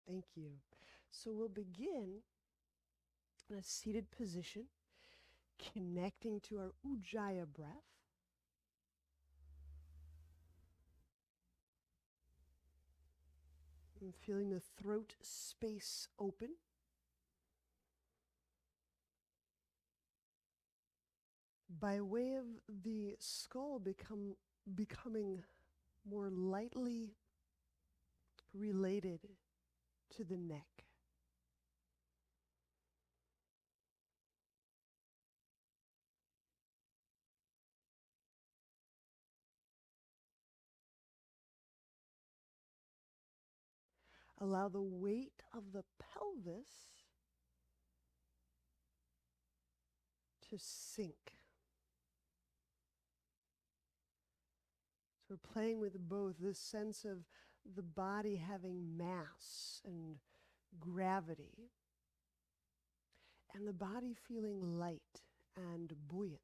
Thank you. So we'll begin in a seated position, connecting to our Ujjayi breath. And feeling the throat space open. By way of the skull becoming more lightly related to the neck. Allow the weight of the pelvis to sink. So we're playing with both this sense of the body having mass and gravity, and the body feeling light and buoyant.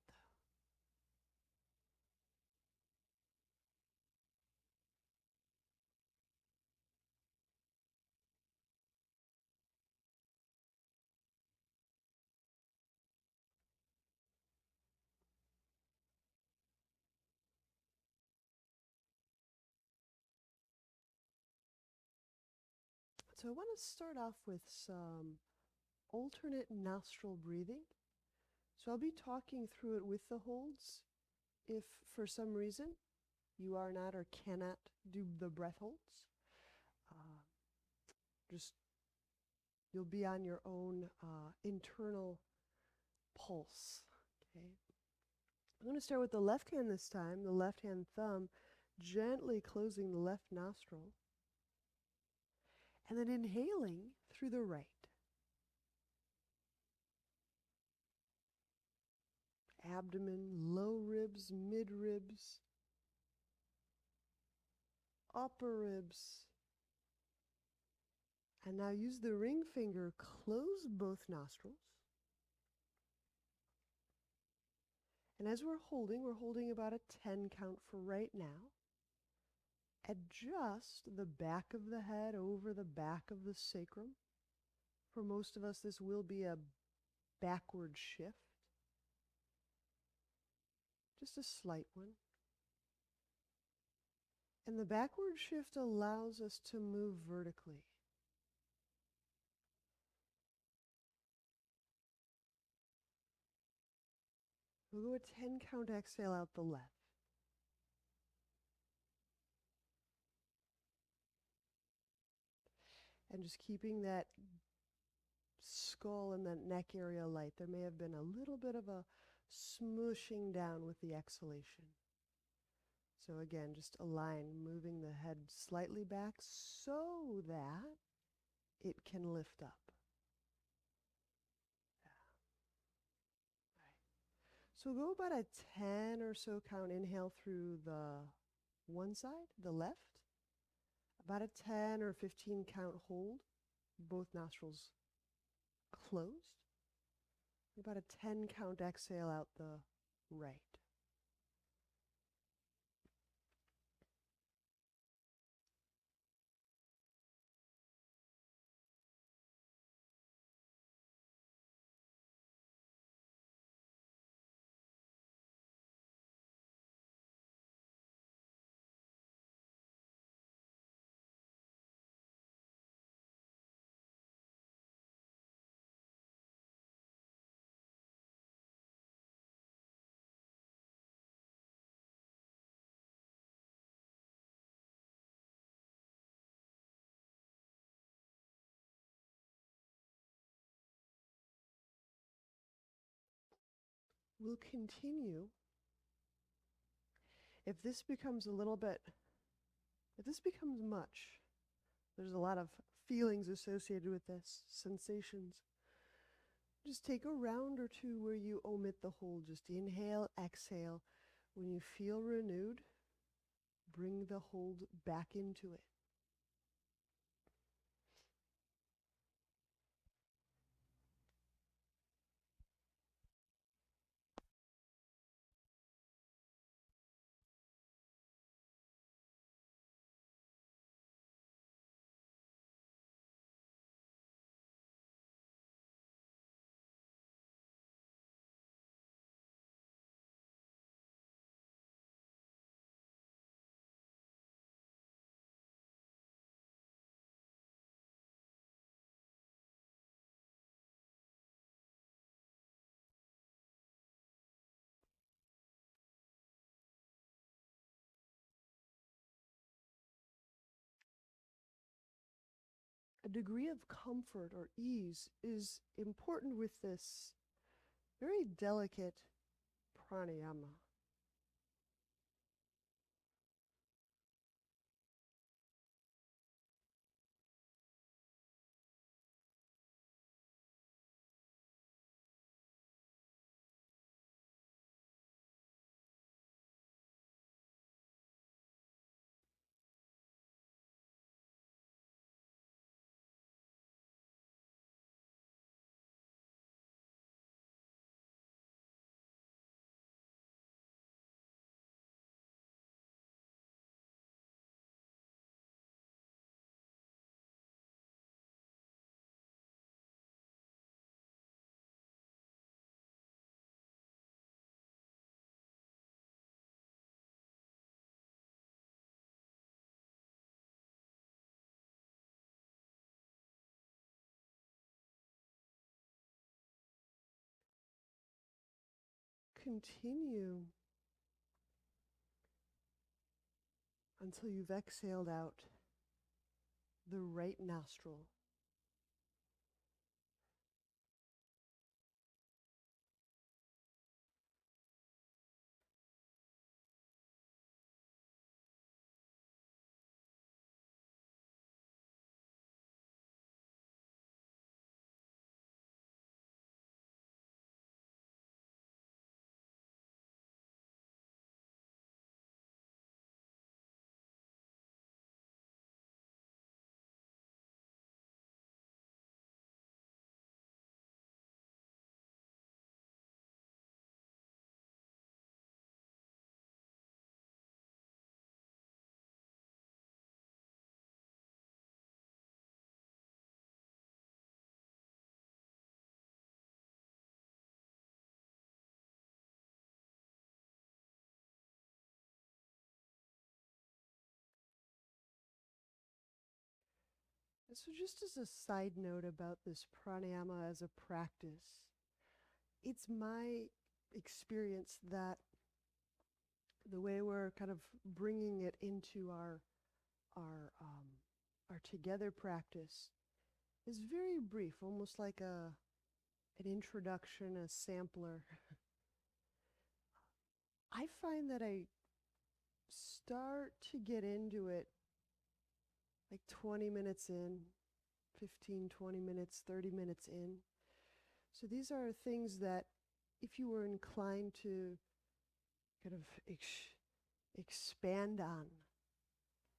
So I want to start off with some alternate nostril breathing. So I'll be talking through it with the holds. If for some reason you are not or cannot do the breath holds, uh, just you'll be on your own internal pulse. Okay. I'm going to start with the left hand this time, the left hand thumb, gently closing the left nostril, and then inhaling through the right. Abdomen, low ribs, mid ribs, upper ribs. And now use the ring finger, close both nostrils. And as we're holding about a 10 count for right now. Adjust the back of the head over the back of the sacrum. For most of us, this will be a backward shift. Just a slight one. And the backward shift allows us to move vertically. We'll go a 10 count exhale out the left. And just keeping that skull and that neck area light. There may have been a little bit of a smooshing down with the exhalation. So again, just align, moving the head slightly back so that it can lift up. So go about a 10 or so count inhale through the one side, the left. About a 10 or 15 count hold, both nostrils closed. About a 10 count exhale out the right. We'll continue. If this becomes much, there's a lot of feelings associated with this, sensations. Just take a round or two where you omit the hold. Just inhale, exhale. When you feel renewed, bring the hold back into it. degree of comfort or ease is important with this very delicate pranayama. Continue until you've exhaled out the right nostril. So, just as a side note about this pranayama as a practice, it's my experience that the way we're kind of bringing it into our our together practice is very brief, almost like an introduction, a sampler. I find that I start to get into it like 20 minutes in, 15, 20 minutes, 30 minutes in. So these are things that if you were inclined to kind of expand on,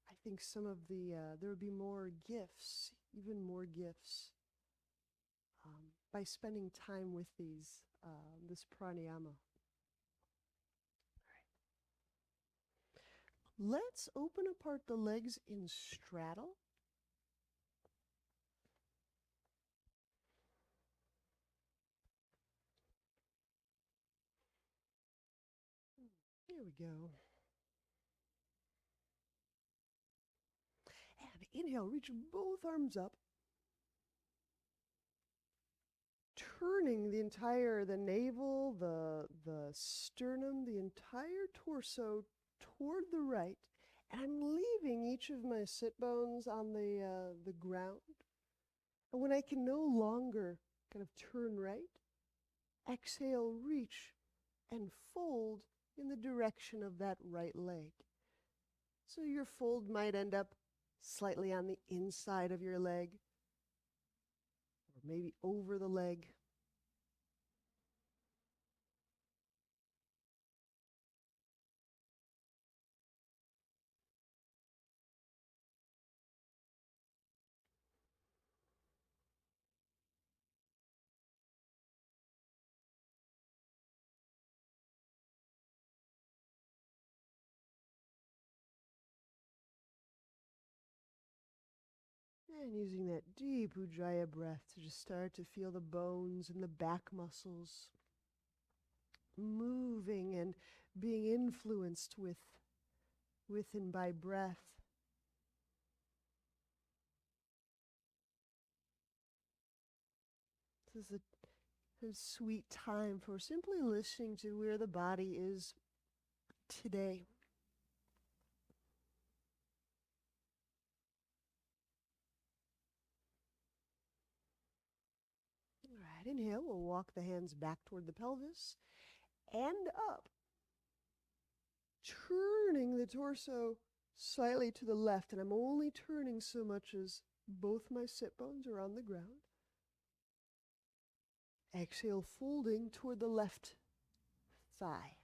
I think some of there would be more gifts, even more gifts, by spending time with this pranayama. Let's open apart the legs in straddle. Here we go. And inhale, reach both arms up. Turning the navel, the sternum, the entire torso toward the right. And I'm leaving each of my sit bones on the ground. And when I can no longer kind of turn right, exhale, reach, and fold in the direction of that right leg. So your fold might end up slightly on the inside of your leg, or maybe over the leg. And using that deep Ujjayi breath to just start to feel the bones and the back muscles moving and being influenced with and by breath. This is a sweet time for simply listening to where the body is today. right, inhale, we'll walk the hands back toward the pelvis and up. Turning the torso slightly to the left, and I'm only turning so much as both my sit bones are on the ground. Exhale, folding toward the left thigh.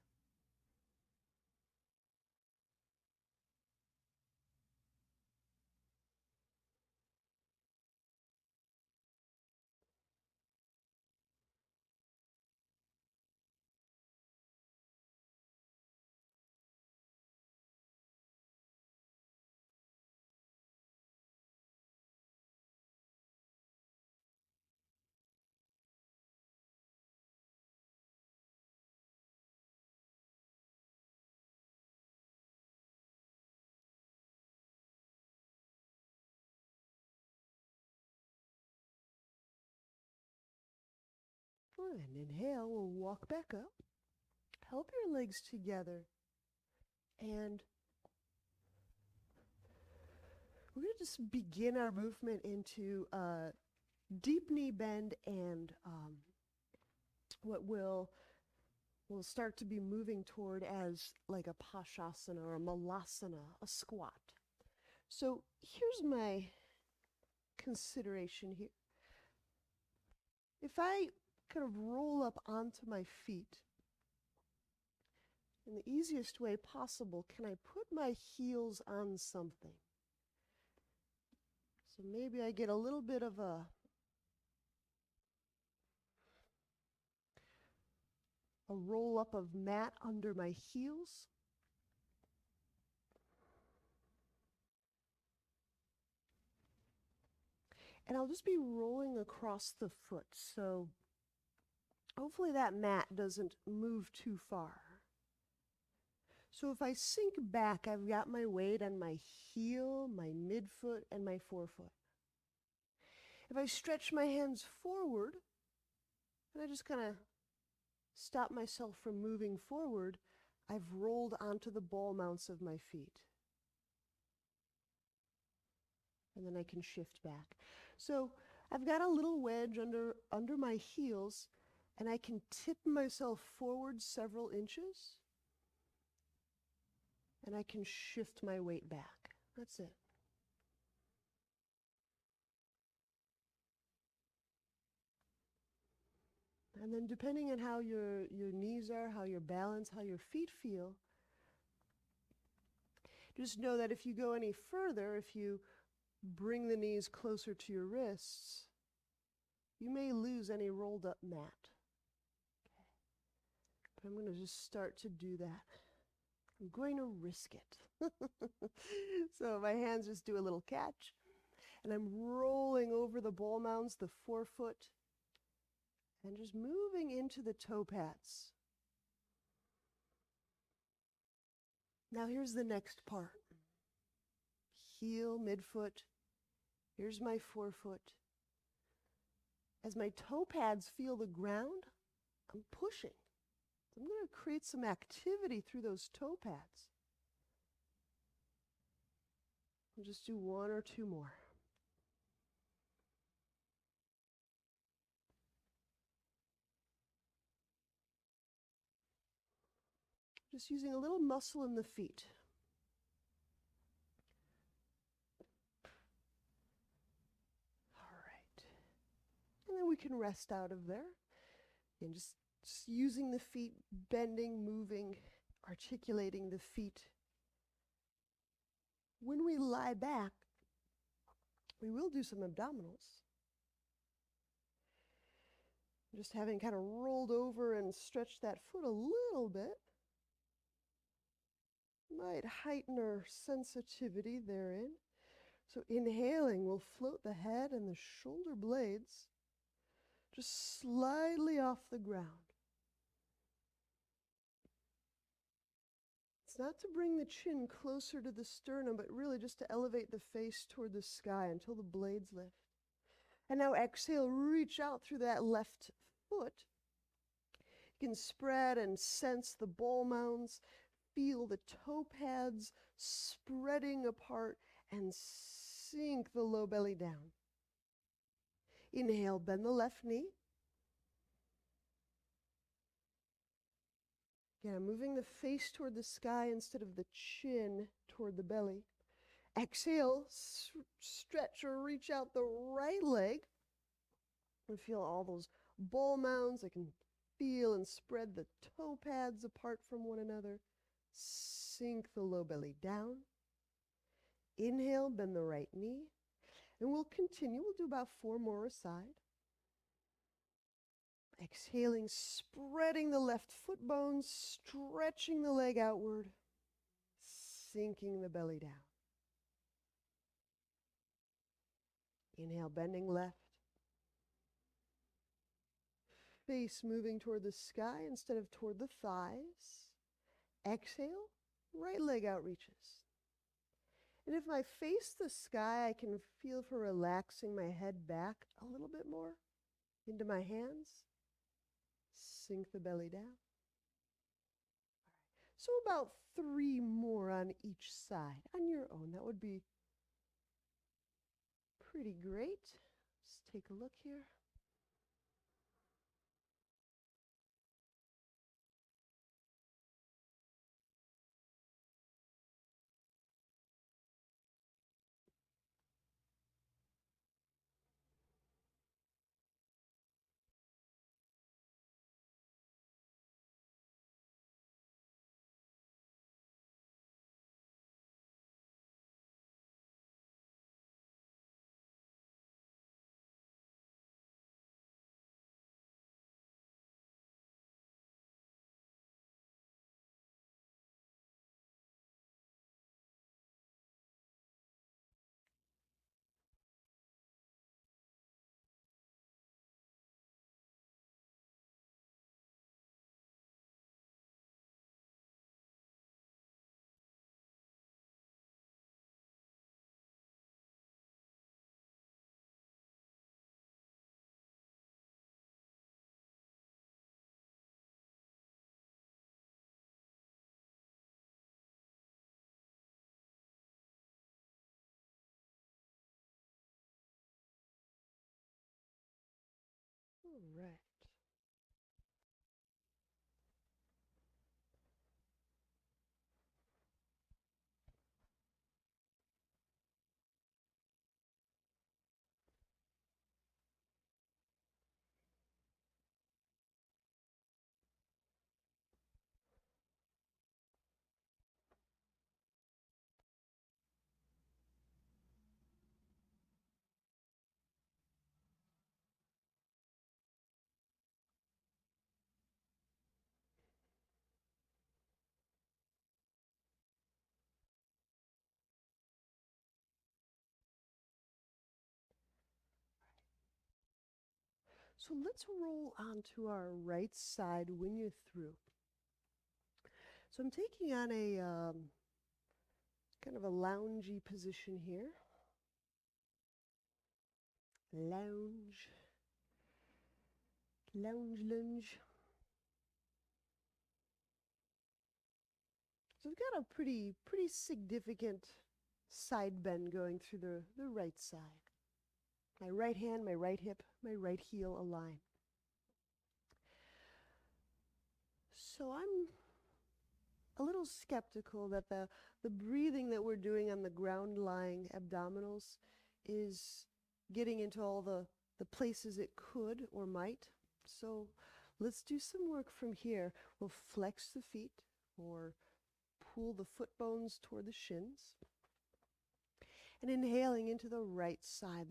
And inhale, we'll walk back up. Help your legs together. And we're going to just begin our movement into a deep knee bend and what we'll start to be moving toward as like a Pashasana or a Malasana, a squat. So here's my consideration here. If I kind of roll up onto my feet in the easiest way possible, can I put my heels on something? So maybe I get a little bit of a roll up of mat under my heels. And I'll just be rolling across the foot. So hopefully that mat doesn't move too far. So if I sink back, I've got my weight on my heel, my midfoot, and my forefoot. If I stretch my hands forward, and I just kind of stop myself from moving forward, I've rolled onto the ball mounts of my feet. And then I can shift back. So I've got a little wedge under my heels, and I can tip myself forward several inches, and I can shift my weight back. That's it. And then depending on how your knees are, how your balance, how your feet feel, just know that if you go any further, if you bring the knees closer to your wrists, you may lose any rolled up mat. Okay. But I'm going to just start to do that. I'm going to risk it. So my hands just do a little catch, and I'm rolling over the ball mounds, the forefoot, and just moving into the toe pads. Now here's the next part. Heel, midfoot. Here's my forefoot. As my toe pads feel the ground, I'm pushing. So I'm going to create some activity through those toe pads. I'll just do one or two more. Just using a little muscle in the feet. All right. And then we can rest out of there. And just using the feet, bending, moving, articulating the feet. When we lie back, we will do some abdominals. Just having kind of rolled over and stretched that foot a little bit might heighten our sensitivity therein. So inhaling, we'll float the head and the shoulder blades just slightly off the ground. It's not to bring the chin closer to the sternum, but really just to elevate the face toward the sky until the blades lift. And now exhale, reach out through that left foot. You can spread and sense the ball mounds, feel the toe pads spreading apart, and sink the low belly down. Inhale, bend the left knee. Again, I'm moving the face toward the sky instead of the chin toward the belly. Exhale, stretch or reach out the right leg. And feel all those ball mounds. I can feel and spread the toe pads apart from one another. Sink the low belly down. Inhale, bend the right knee. And we'll continue. We'll do about 4 more aside. Exhaling, spreading the left foot bones, stretching the leg outward, sinking the belly down. Inhale, bending left. Face moving toward the sky instead of toward the thighs. Exhale, right leg out reaches. And if I face the sky, I can feel for relaxing my head back a little bit more into my hands. Sink the belly down. So about 3 more on each side on your own. That would be pretty great. Just take a look here. All right. So let's roll onto our right side when you're through. So I'm taking on a kind of a loungy position here. Lounge. Lounge, lunge. So I've got a pretty significant side bend going through the right side. My right hand, my right hip, my right heel align. So I'm a little skeptical that the breathing that we're doing on the ground lying abdominals is getting into all the places it could or might. So let's do some work from here. We'll flex the feet or pull the foot bones toward the shins. And inhaling into the right side,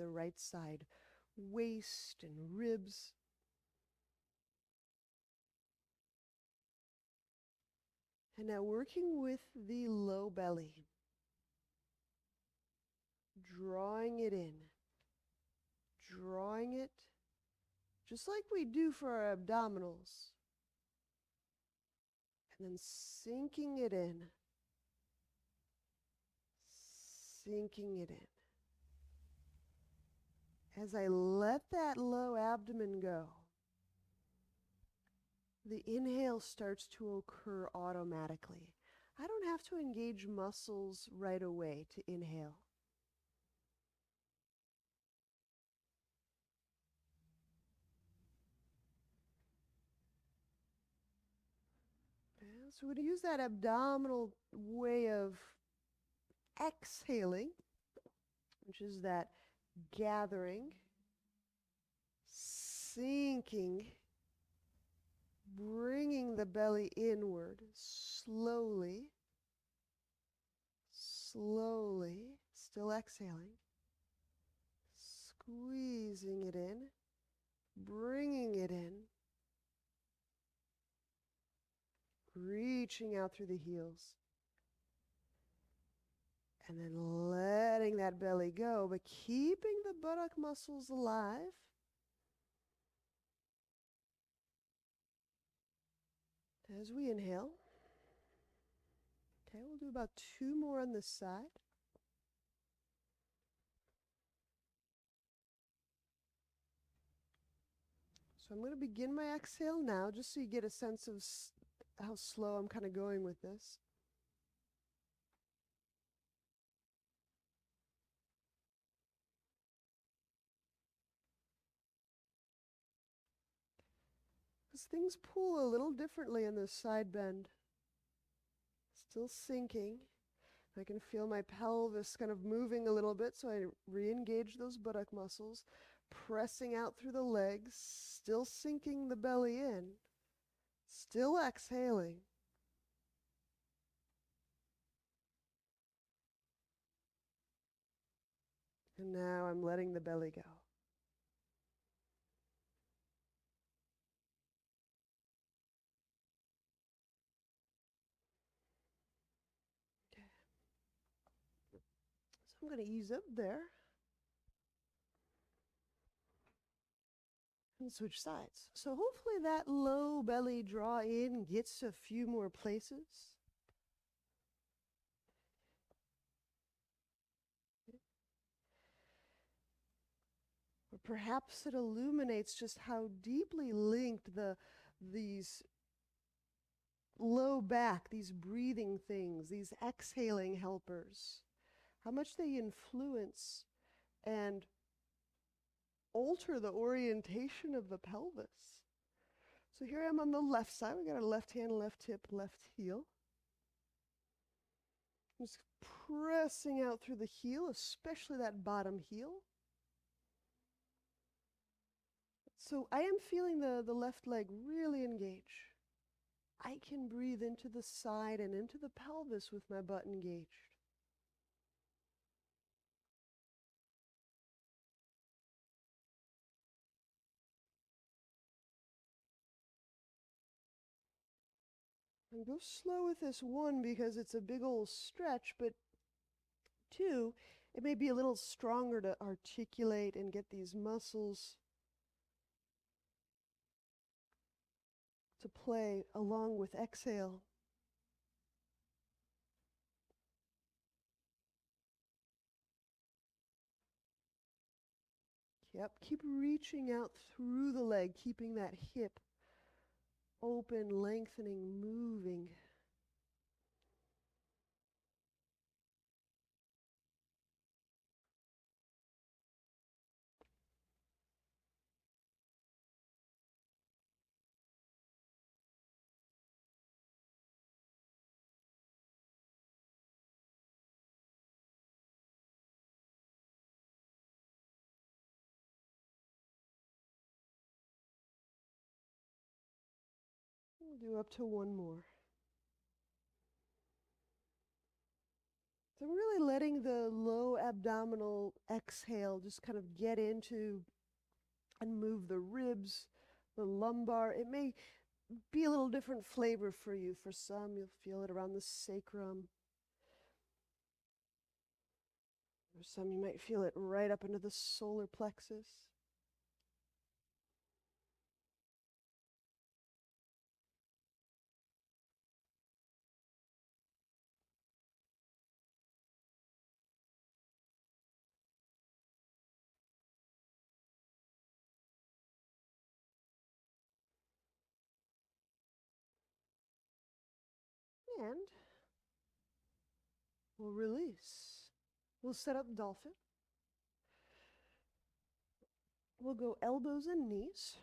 waist and ribs. And now working with the low belly, drawing it in, drawing it, just like we do for our abdominals. And then sinking it in, sinking it in. As I let that low abdomen go, the inhale starts to occur automatically. I don't have to engage muscles right away to inhale. So we're going to use that abdominal way of exhaling, which is that gathering, sinking, bringing the belly inward slowly, slowly, still exhaling, squeezing it in, bringing it in, reaching out through the heels, and then letting that belly go, but keeping the buttock muscles alive. As we inhale. Okay, we'll do about 2 more on this side. So I'm going to begin my exhale now, just so you get a sense of how slow I'm kind of going with this. Because things pull a little differently in this side bend. Still sinking. I can feel my pelvis kind of moving a little bit, so I re-engage those buttock muscles, pressing out through the legs, still sinking the belly in, still exhaling. And now I'm letting the belly go. So I'm going to ease up there and switch sides. So hopefully that low belly draw in gets to a few more places. Or perhaps it illuminates just how deeply linked these low back, these breathing things, these exhaling helpers, how much they influence and alter the orientation of the pelvis. So here I am on the left side. We got our left hand, left hip, left heel. Just pressing out through the heel, especially that bottom heel. So I am feeling the left leg really engage. I can breathe into the side and into the pelvis with my butt engaged. And go slow with this, one, because it's a big old stretch, but two, it may be a little stronger to articulate and get these muscles to play along with exhale. Yep, keep reaching out through the leg, keeping that hip open, lengthening, moving. We'll do up to 1 more. So I'm really letting the low abdominal exhale just kind of get into and move the ribs, the lumbar. It may be a little different flavor for you. For some, you'll feel it around the sacrum. For some, you might feel it right up into the solar plexus. And we'll release. We'll set up dolphin. We'll go elbows and knees.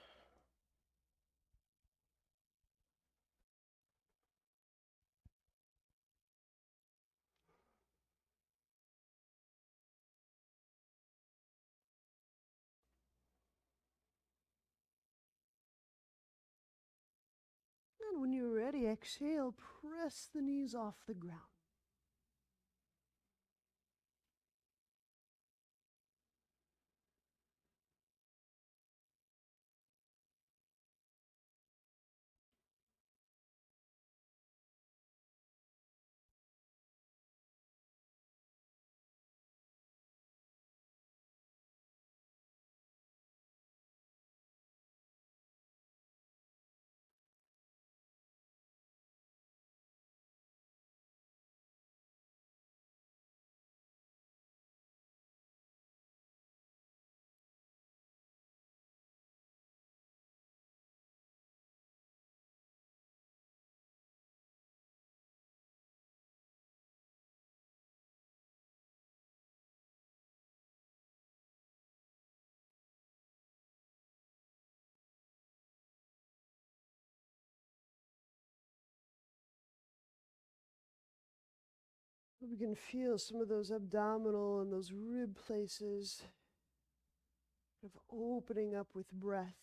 And when you're ready, exhale, press the knees off the ground. We can feel some of those abdominal and those rib places of opening up with breath.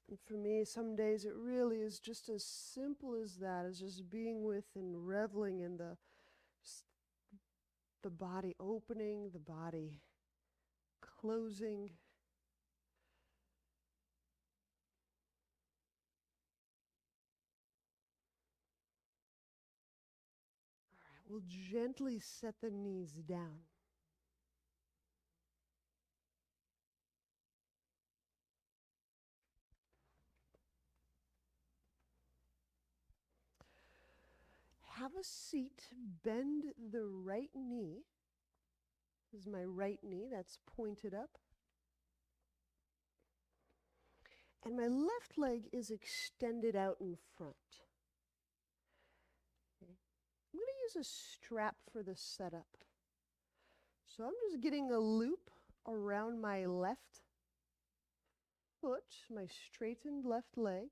And for me, some days it really is just as simple as that, as just being with and reveling in the body opening, the body closing. All right, we'll gently set the knees down. Have a seat, bend the right knee. This is my right knee, that's pointed up. And my left leg is extended out in front. Okay. I'm going to use a strap for the setup. So I'm just getting a loop around my left foot, my straightened left leg.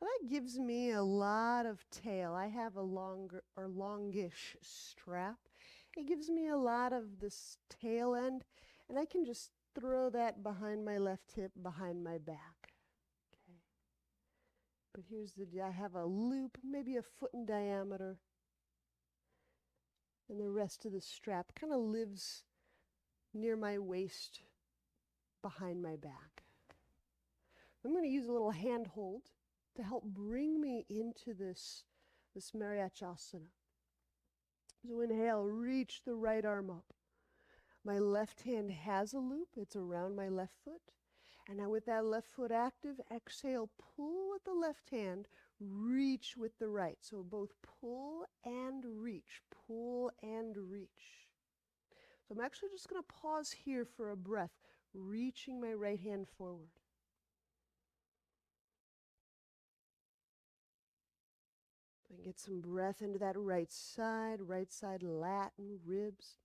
That gives me a lot of tail. I have a longer or longish strap. It gives me a lot of this tail end, and I can just throw that behind my left hip, behind my back. Okay. But I have a loop, maybe a foot in diameter, and the rest of the strap kind of lives near my waist, behind my back. I'm going to use a little hand hold to help bring me into this Mariachasana. So inhale, reach the right arm up. My left hand has a loop, it's around my left foot. And now with that left foot active, exhale, pull with the left hand, reach with the right. So both pull and reach, pull and reach. So I'm actually just going to pause here for a breath, reaching my right hand forward. And get some breath into that right side lat and ribs.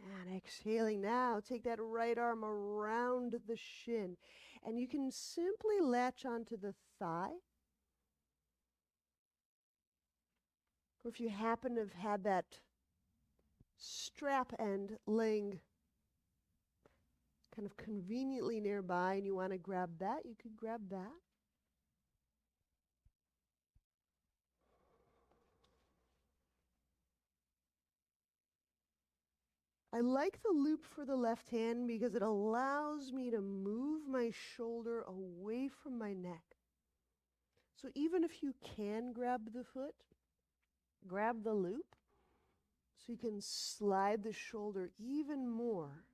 And exhaling now, take that right arm around the shin. And you can simply latch onto the thigh. Or if you happen to have had that strap end laying kind of conveniently nearby and you want to grab that, you could grab that. I like the loop for the left hand because it allows me to move my shoulder away from my neck. So even if you can grab the foot, grab the loop so you can slide the shoulder even more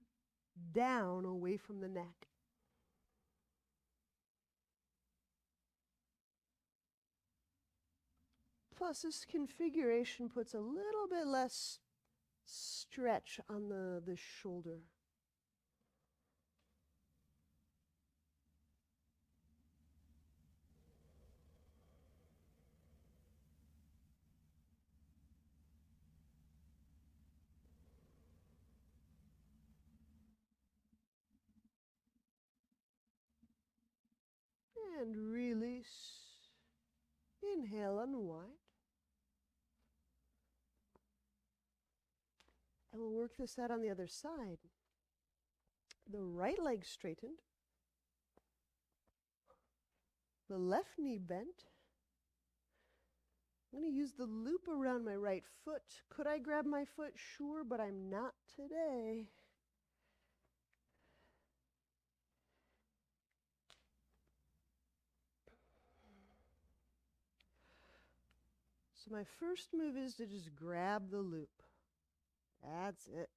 down away from the neck. Plus, this configuration puts a little bit less stretch on the shoulder. And release. Inhale, unwind. And we'll work this out on the other side. The right leg straightened. The left knee bent. I'm going to use the loop around my right foot. Could I grab my foot? Sure, but I'm not today. So my first move is to just grab the loop. That's it.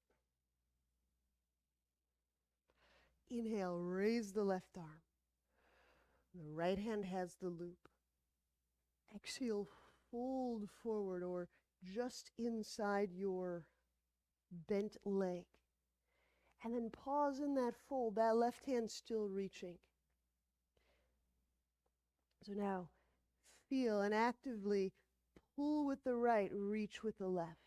Inhale, raise the left arm. The right hand has the loop. Exhale, fold forward or just inside your bent leg. And then pause in that fold, that left hand still reaching. So now feel and actively pull with the right, reach with the left.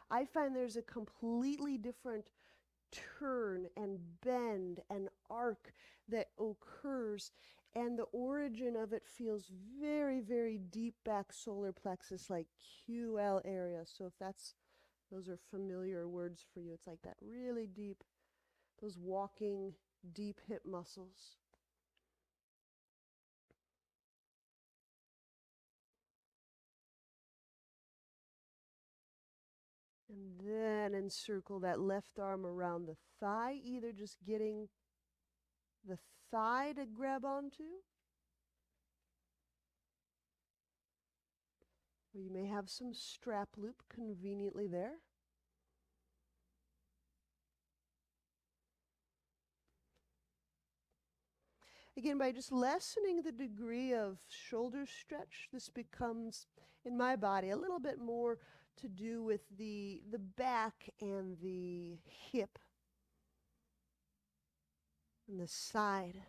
I find there's a completely different turn and bend and arc that occurs, and the origin of it feels very, very deep back solar plexus, like QL area. So if those are familiar words for you, it's like that really deep, those walking deep hip muscles. And then encircle that left arm around the thigh, either just getting the thigh to grab onto, or you may have some strap loop conveniently there. Again, by just lessening the degree of shoulder stretch, this becomes, in my body, a little bit more to do with the back and the hip and the side.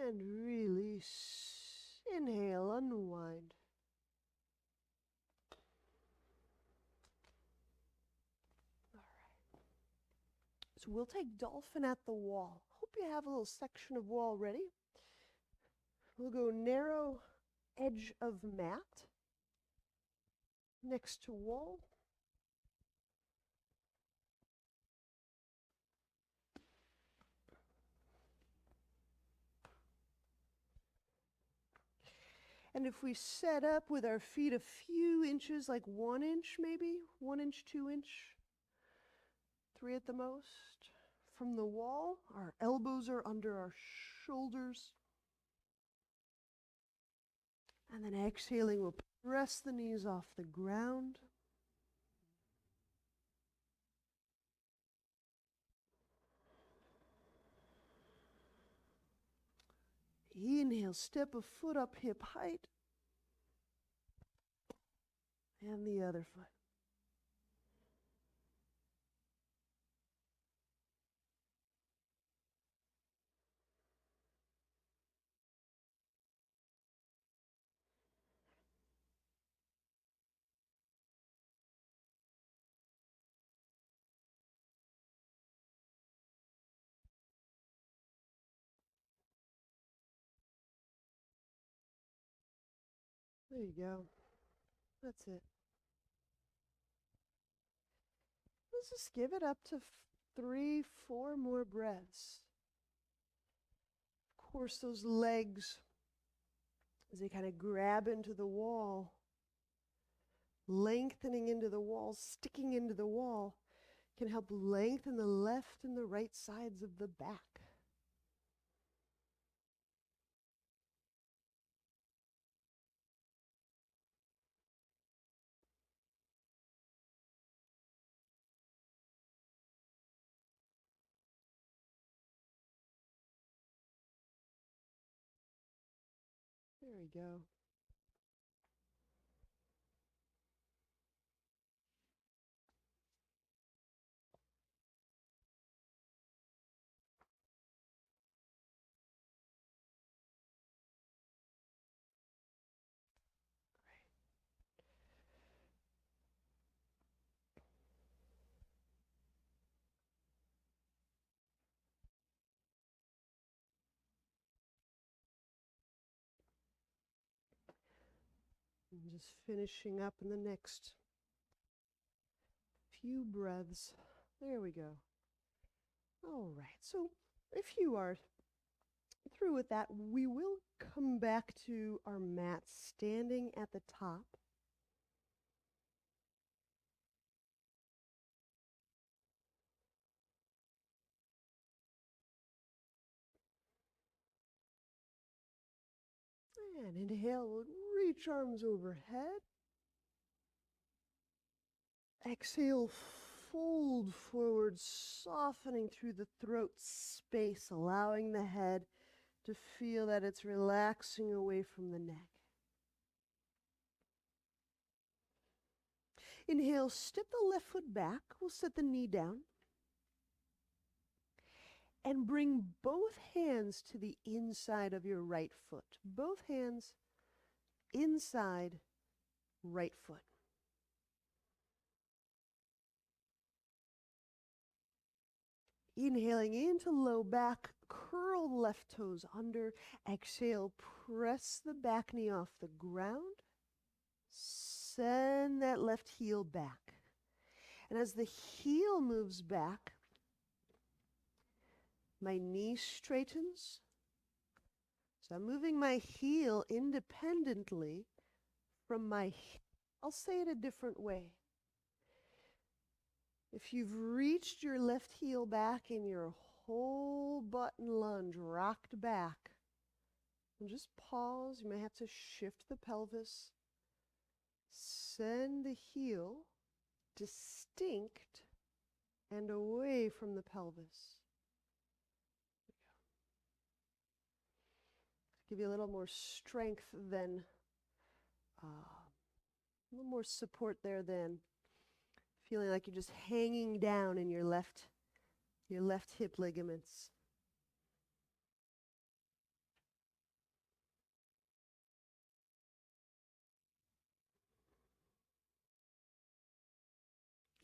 And release. Inhale, unwind. All right. So we'll take dolphin at the wall. Hope you have a little section of wall ready. We'll go narrow edge of mat next to wall. And if we set up with our feet a few inches, like 1 inch maybe, 1 inch, 2 inch, 3 at the most, from the wall, our elbows are under our shoulders. And then exhaling, we'll press the knees off the ground. Inhale, step a foot up hip height. And the other foot. There you go. That's it. Let's just give it up to 3, 4 more breaths. Of course, those legs, as they kind of grab into the wall, lengthening into the wall, sticking into the wall, can help lengthen the left and the right sides of the back. There we go. And just finishing up in the next few breaths. There we go. All right, so if you are through with that, we will come back to our mat standing at the top. And inhale, we'll reach arms overhead. Exhale, fold forward, softening through the throat space, allowing the head to feel that it's relaxing away from the neck. Inhale, step the left foot back. We'll set the knee down. And bring both hands to the inside of your right foot. Both hands inside right foot. Inhaling into low back, curl the left toes under. Exhale, press the back knee off the ground. Send that left heel back. And as the heel moves back, my knee straightens. So I'm moving my heel independently from my hip. I'll say it a different way. If you've reached your left heel back in your whole button lunge, rocked back, and just pause. You may have to shift the pelvis. Send the heel distinct and away from the pelvis. Give you a little more strength than, a little more support there than feeling like you're just hanging down in your left hip ligaments.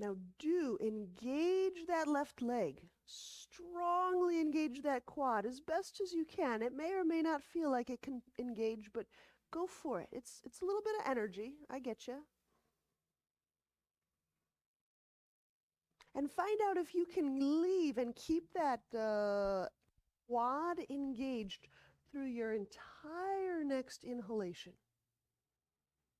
Now do engage that left leg. Strongly engage that quad as best as you can. It may or may not feel like it can engage, but go for it. It's a little bit of energy. I get you. And find out if you can leave and keep that quad engaged through your entire next inhalation.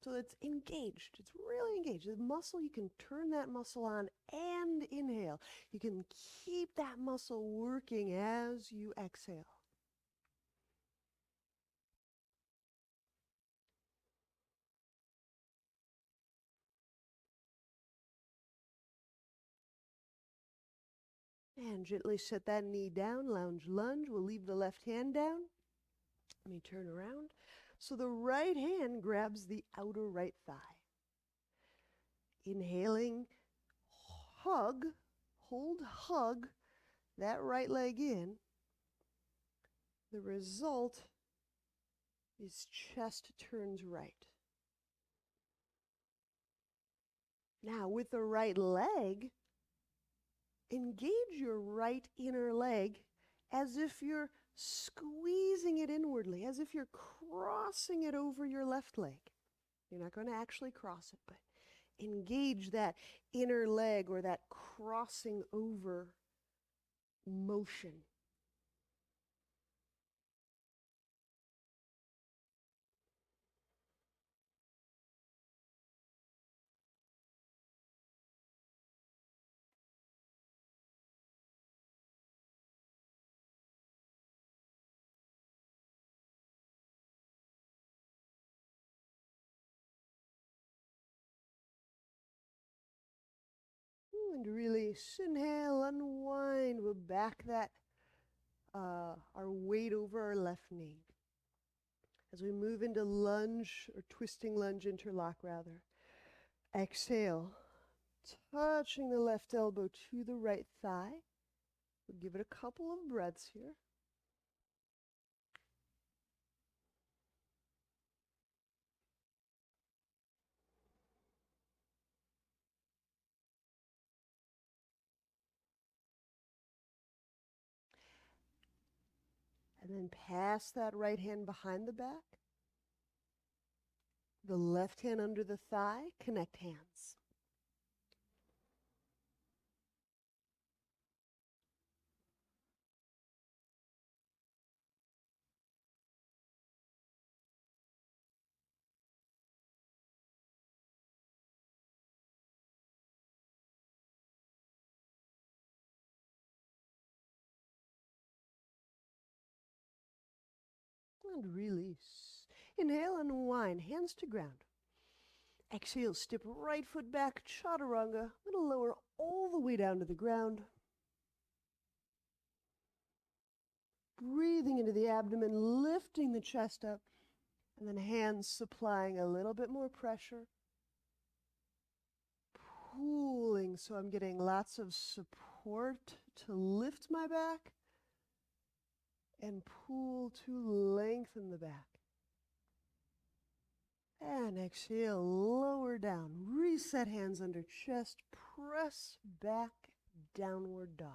So it's engaged. It's really engaged. The muscle, you can turn that muscle on and inhale. You can keep that muscle working as you exhale. And gently set that knee down, lounge lunge. We'll leave the left hand down. Let me turn around. So the right hand grabs the outer right thigh. Inhaling, hug, hug that right leg in. The result is chest turns right. Now with the right leg, engage your right inner leg as if you're squeezing it inwardly, as if you're crossing it over your left leg. You're not going to actually cross it, but engage that inner leg or that crossing over motion. And release. Inhale, unwind. We'll back that our weight over our left knee. As we move into lunge or twisting lunge interlock rather. Exhale, touching the left elbow to the right thigh. We'll give it a couple of breaths here. And then pass that right hand behind the back. The left hand under the thigh, connect hands. And release. Inhale, unwind, hands to ground. Exhale, step right foot back, chaturanga. I'm going to lower all the way down to the ground. Breathing into the abdomen, lifting the chest up, and then hands supplying a little bit more pressure. Pulling, so I'm getting lots of support to lift my back, and pull to lengthen the back. And exhale, lower down. Reset hands under chest, press back, downward dog.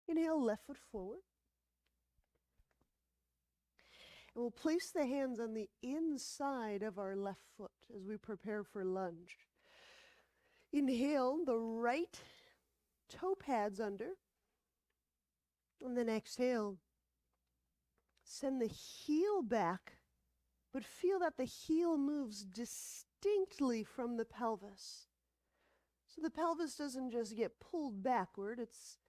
Inhale, left foot forward. And we'll place the hands on the inside of our left foot as we prepare for lunge. Inhale, the right toe pads under. And then exhale, send the heel back, but feel that the heel moves distinctly from the pelvis. So the pelvis doesn't just get pulled backward, it's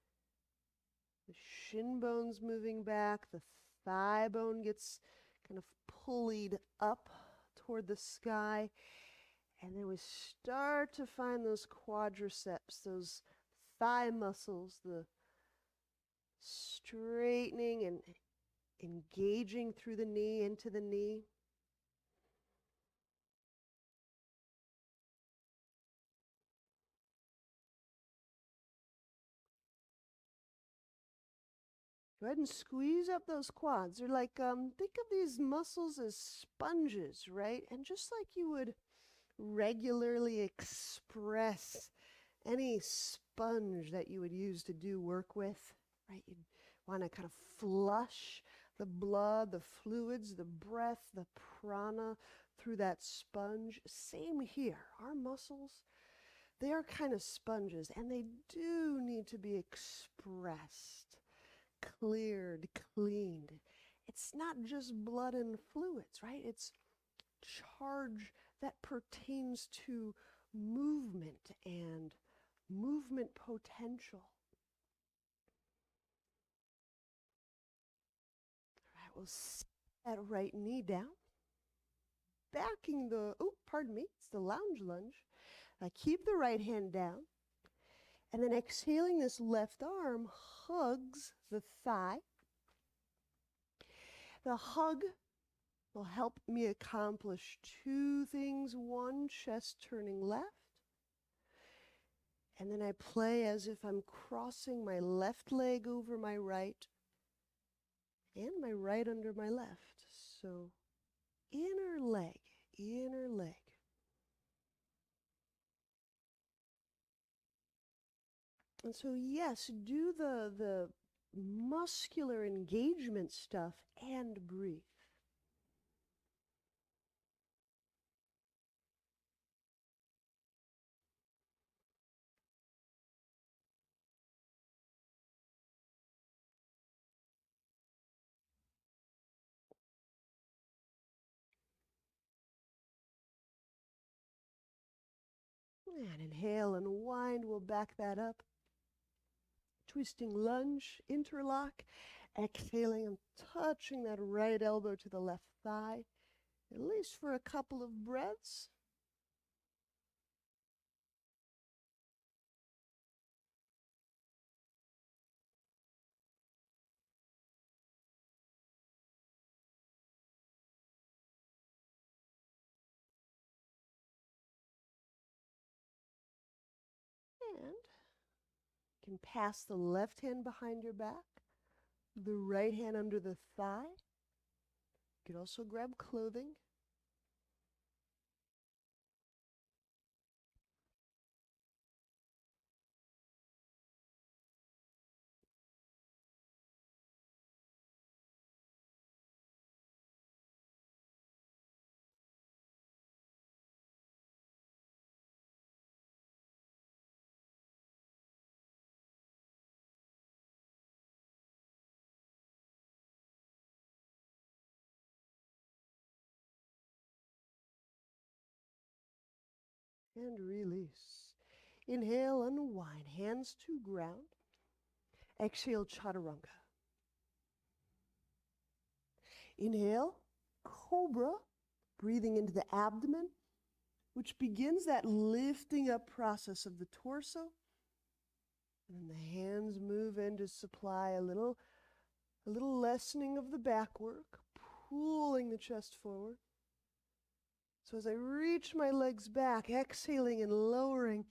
the shin bone's moving back, the thigh bone gets kind of pulleyed up toward the sky, and then we start to find those quadriceps, those thigh muscles, the straightening and engaging through the knee, into the knee. Go ahead and squeeze up those quads. They're like, think of these muscles as sponges, right? And just like you would regularly express any sponge that you would use to do work with, right? You'd want to kind of flush the blood, the fluids, the breath, the prana through that sponge. Same here. Our muscles, they are kind of sponges, and they do need to be expressed, cleared, cleaned. It's not just blood and fluids, right? It's charge that pertains to movement and movement potential. All right, we'll set that right knee down. Backing the, it's the lounge lunge. Keep the right hand down. And then exhaling, this left arm hugs the thigh. The hug will help me accomplish two things. One, chest turning left. And then I play as if I'm crossing my left leg over my right and my right under my left. So inner leg, inner leg. And so yes, do the muscular engagement stuff and breathe. And inhale and wind, we'll back that up. Twisting lunge, interlock. Exhaling and touching that right elbow to the left thigh, at least for a couple of breaths. And you can pass the left hand behind your back, the right hand under the thigh. You can also grab clothing. And release. Inhale, unwind, hands to ground. Exhale, chaturanga. Inhale, cobra, breathing into the abdomen, which begins that lifting up process of the torso. And then the hands move in to supply a little lessening of the back work, pulling the chest forward. So as I reach my legs back, exhaling and lowering,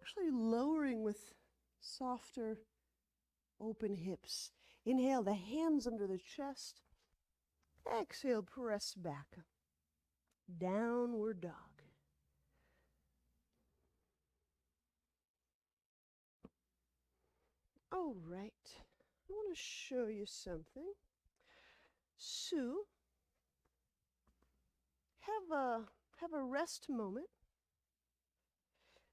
actually lowering with softer, open hips. Inhale, the hands under the chest. Exhale, press back. Downward dog. All right, I want to show you something. So, have a rest moment.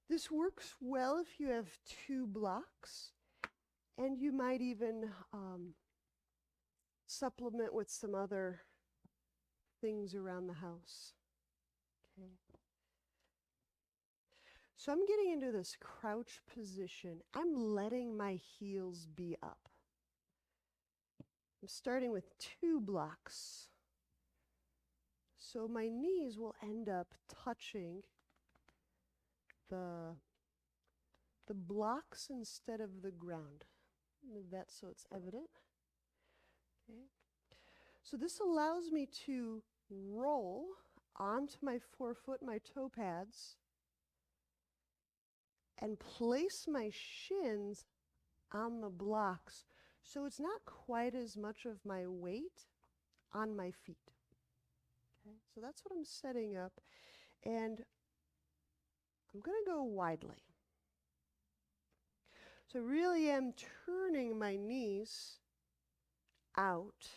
This works well if you have 2 blocks, and you might even supplement with some other things around the house. Okay. So I'm getting into this crouch position. I'm letting my heels be up. I'm starting with 2 blocks. So my knees will end up touching the blocks instead of the ground. Move that so it's evident. Okay. So this allows me to roll onto my forefoot, my toe pads, and place my shins on the blocks. So it's not quite as much of my weight on my feet. Okay. So that's what I'm setting up. And I'm going to go widely. So I really am turning my knees out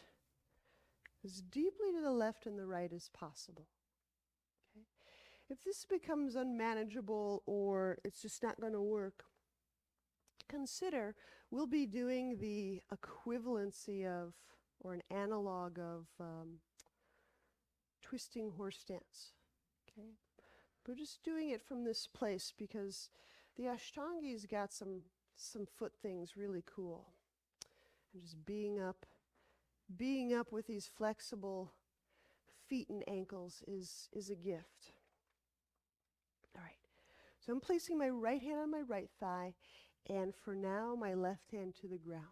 as deeply to the left and the right as possible. Okay? If this becomes unmanageable or it's just not going to work, consider we'll be doing the equivalency of, or an analog of, twisting horse stance. Okay? We're just doing it from this place because the Ashtangi's got some foot things really cool. And just being up with these flexible feet and ankles is a gift. All right, so I'm placing my right hand on my right thigh, and for now, my left hand to the ground.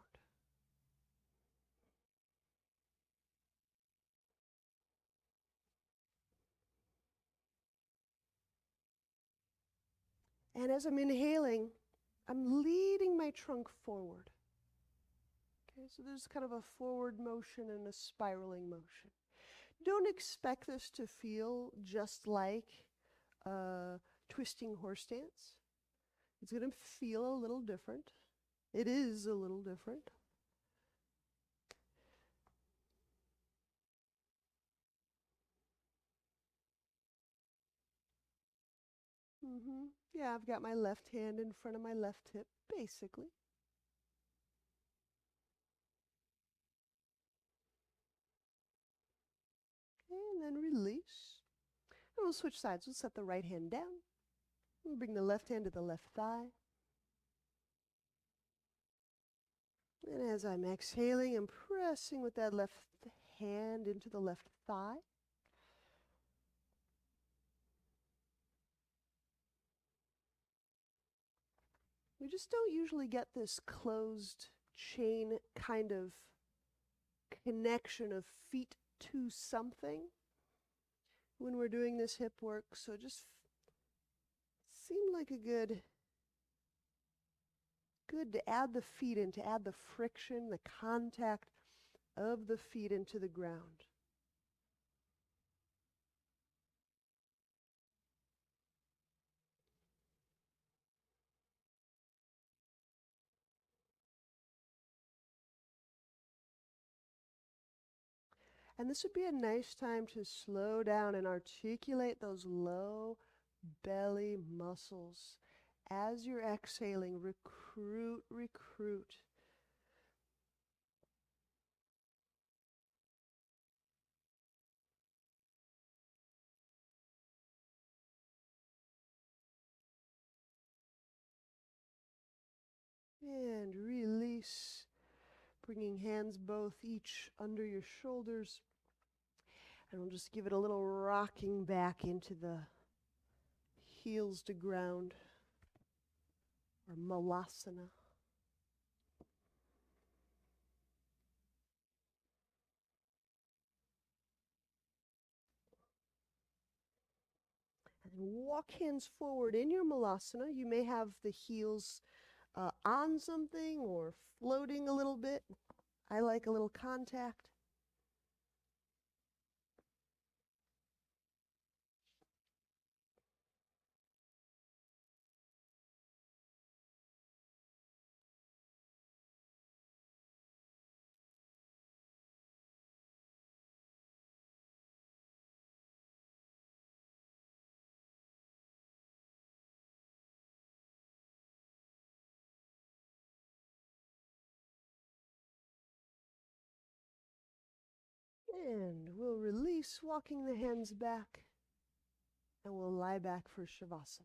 And as I'm inhaling, I'm leading my trunk forward. Okay, so there's kind of a forward motion and a spiraling motion. Don't expect this to feel just like twisting horse stance. It's going to feel a little different. It is a little different. Yeah, I've got my left hand in front of my left hip, basically. And then release. And we'll switch sides. We'll set the right hand down. We'll bring the left hand to the left thigh. And as I'm exhaling, I'm pressing with that left hand into the left thigh. We just don't usually get this closed chain kind of connection of feet to something when we're doing this hip work. So it just seemed like a good good to add the feet in, to add the friction, the contact of the feet into the ground. And this would be a nice time to slow down and articulate those low belly muscles. As you're exhaling, recruit, recruit. And release, bringing hands both each under your shoulders. And we'll just give it a little rocking back into the heels to ground, or Malasana. And then walk hands forward in your Malasana. You may have the heels on something or floating a little bit. I like a little contact. And we'll release, walking the hands back, and we'll lie back for Shavasana.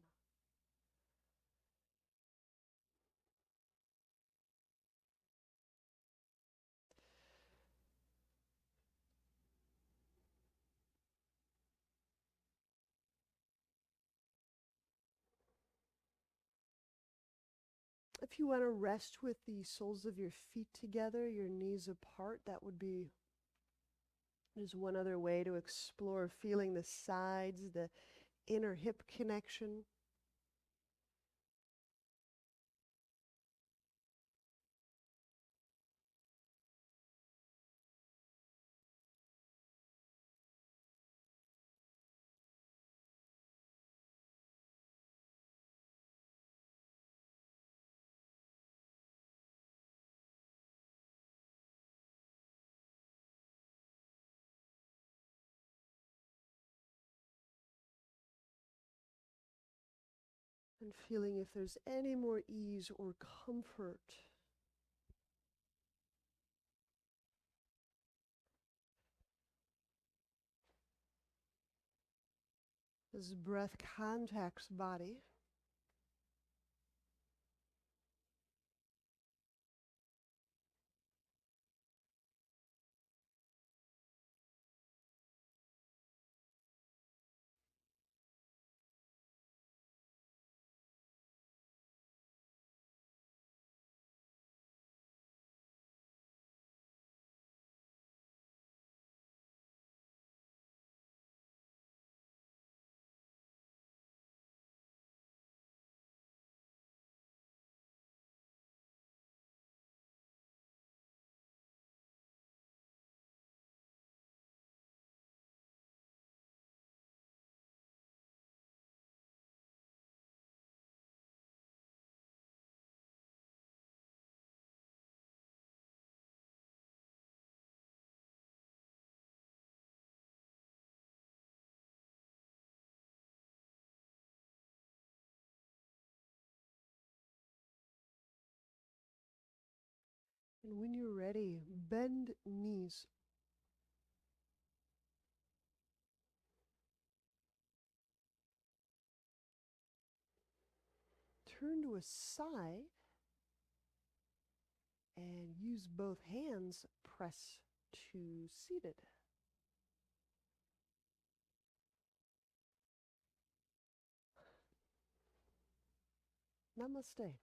If you want to rest with the soles of your feet together, your knees apart, that would be just one other way to explore feeling the sides, the inner hip connection. And feeling if there's any more ease or comfort. As breath contacts body. And when you're ready, bend knees. Turn to a side and use both hands, press to seated. Namaste.